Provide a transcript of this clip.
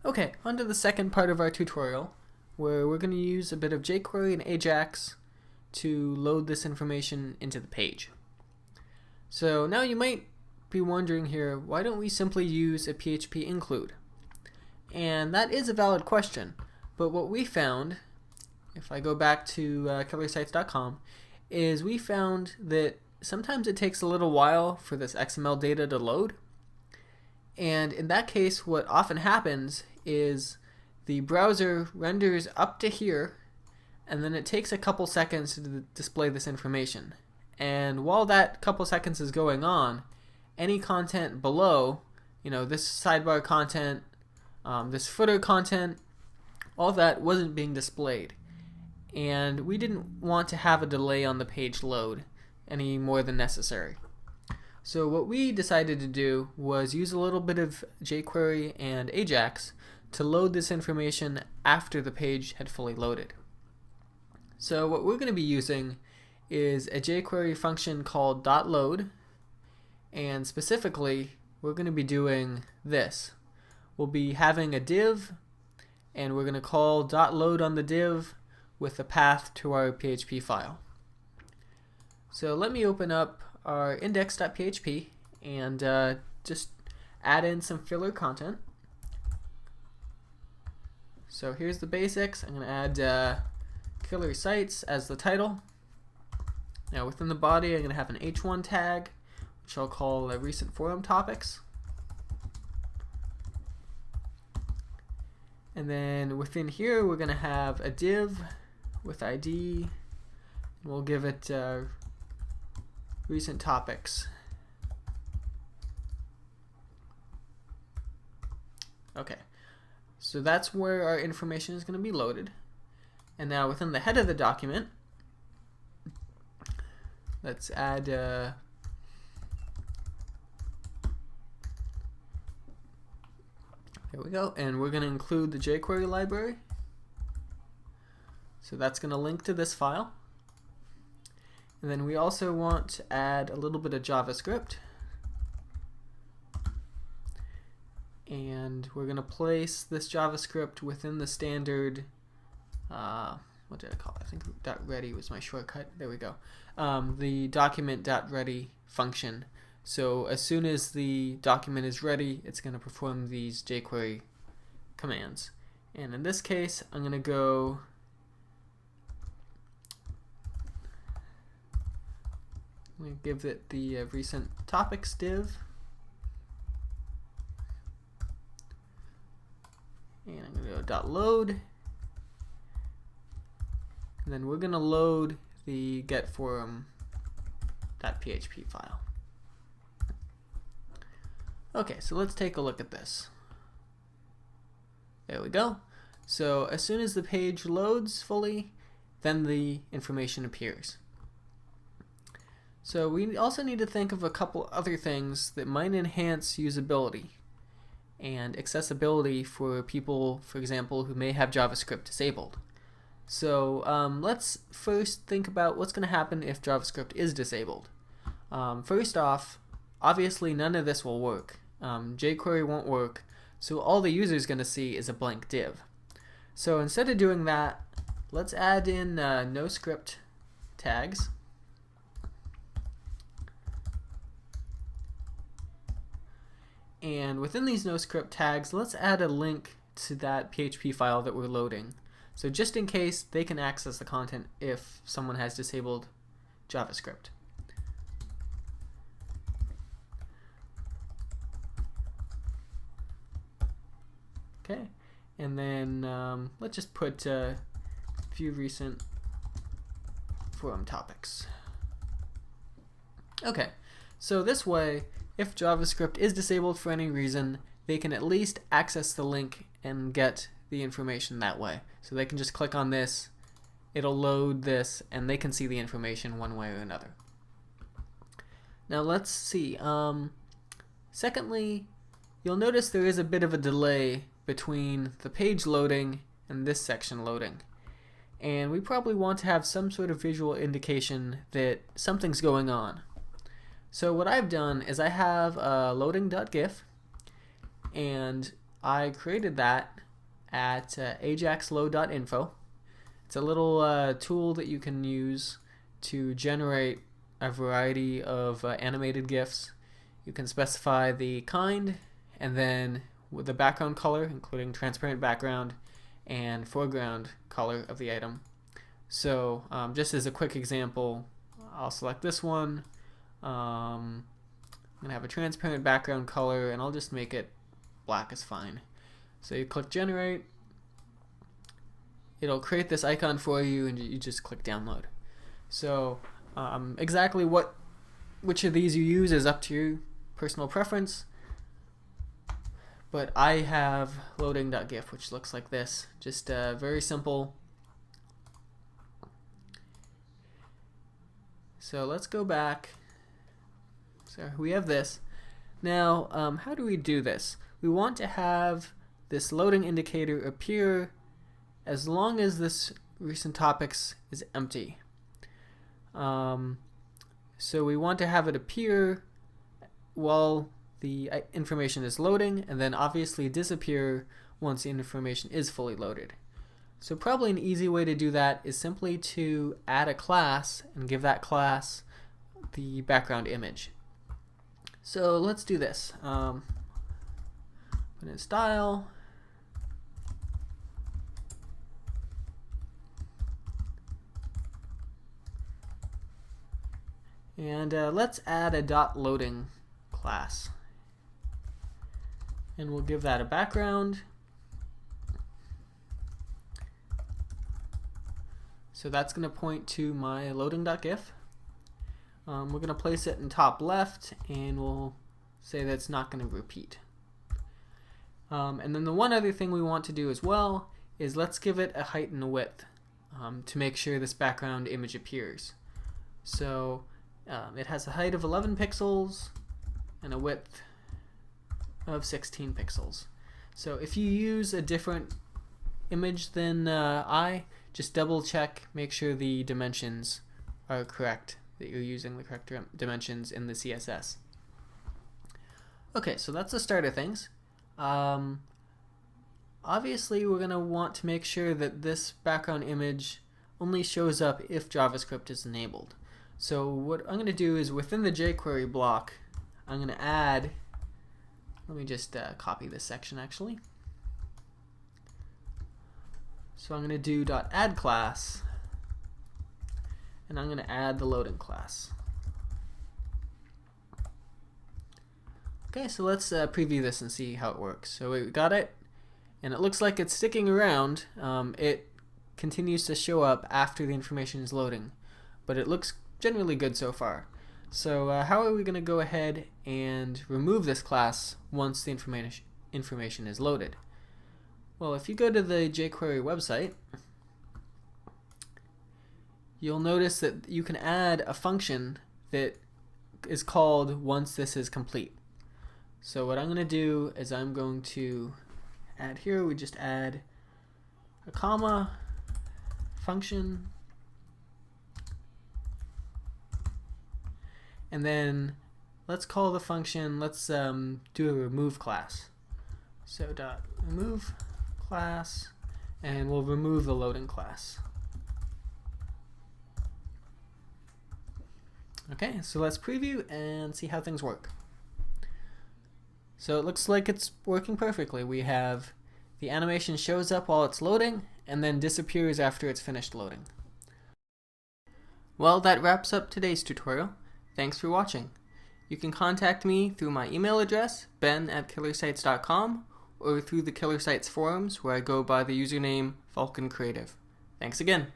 Okay, on to the second part of our tutorial, where we're going to use a bit of jQuery and ajax to load this information into the page. So now you might be wondering here, why don't we simply use a PHP include? And that is a valid question, but what we found, if I go back to killersites.com, is we found that sometimes it takes a little while for this XML data to load. And in that case, what often happens is the browser renders up to here, and then it takes a couple seconds to display this information. And while that couple seconds is going on, any content below, this sidebar content, this footer content, all that wasn't being displayed. And we didn't want to have a delay on the page load any more than necessary. So what we decided to do was use a little bit of jQuery and ajax to load this information after the page had fully loaded. So what we're going to be using is a jQuery function called .load, and specifically we're going to be doing this. We'll be having a div, and we're going to call .load on the div with a path to our PHP file. So let me open up our index.php and just add in some filler content. So here's the basics. I'm going to add killer sites as the title. Now within the body I'm going to have an h1 tag, which I'll call recent forum topics. And then within here we're going to have a div with ID, and we'll give it recent topics. Okay, so that's where our information is going to be loaded. And now within the head of the document, let's add there we go, and we're going to include the jQuery library. So that's going to link to this file. And then we also want to add a little bit of JavaScript. And we're going to place this JavaScript within the standard, what did I call it? I think .ready was my shortcut. There we go. The document.ready function. So as soon as the document is ready, it's going to perform these jQuery commands. And in this case, I'm going to go give it the recent topics div, and I'm going to go .load, and then we're going to load the getForum.php file. Okay, so let's take a look at this. There we go. So as soon as the page loads fully, then the information appears. So we also need to think of a couple other things that might enhance usability and accessibility for people, for example, who may have JavaScript disabled. So let's first think about what's going to happen if JavaScript is disabled. First off, obviously none of this will work. jQuery won't work, so all the user is going to see is a blank div. So instead of doing that, let's add in no script tags. And within these no script tags, let's add a link to that PHP file that we're loading. So just in case they can access the content if someone has disabled JavaScript. Okay, and then let's just put a few recent forum topics. Okay, so this way, if JavaScript is disabled for any reason, they can at least access the link and get the information that way. So they can just click on this, it'll load this, and they can see the information one way or another. Now let's see. Secondly, you'll notice there is a bit of a delay between the page loading and this section loading. And we probably want to have some sort of visual indication that something's going on. So what I've done is I have a loading.gif, and I created that at ajaxload.info. It's a little tool that you can use to generate a variety of animated GIFs. You can specify the kind, and then with the background color, including transparent background and foreground color of the item. So just as a quick example, I'll select this one. I'm going to have a transparent background color, and I'll just make it black is fine. So you click generate, it'll create this icon for you, and you just click download. So exactly which of these you use is up to your personal preference, but I have loading.gif, which looks like this. Just very simple. So let's go back. So we have this. Now, how do we do this? We want to have this loading indicator appear as long as this recent topics is empty. So we want to have it appear while the information is loading, and then obviously disappear once the information is fully loaded. So probably an easy way to do that is simply to add a class and give that class the background image. So let's do this. Put in style. And let's add a .loading class. And we'll give that a background. So that's going to point to my loading.gif. We're going to place it in top left, and we'll say that it's not going to repeat. And then the one other thing we want to do as well is let's give it a height and a width to make sure this background image appears. So it has a height of 11 pixels and a width of 16 pixels. So if you use a different image than just double check, make sure the dimensions are correct, that you're using the correct dimensions in the CSS. Okay, so that's the start of things. Obviously we're going to want to make sure that this background image only shows up if JavaScript is enabled. So what I'm going to do is within the jQuery block, I'm going to add, let me just copy this section actually. So I'm going to do .add class, and I'm going to add the loading class. Okay, so let's preview this and see how it works. So we got it, and it looks like it's sticking around. It continues to show up after the information is loading, but it looks generally good so far. So how are we going to go ahead and remove this class once the information is loaded? Well, if you go to the jQuery website, you'll notice that you can add a function that is called once this is complete. So what I'm going to do is I'm going to add here, we just add a comma, function, and then let's call the function, let's do a remove class. So .remove class, and we'll remove the loading class. Okay, so let's preview and see how things work. So it looks like it's working perfectly. We have the animation shows up while it's loading and then disappears after it's finished loading. Well, that wraps up today's tutorial. Thanks for watching. You can contact me through my email address, ben@killersites.com, or through the Killer Sites forums where I go by the username Vulcan Creative. Thanks again.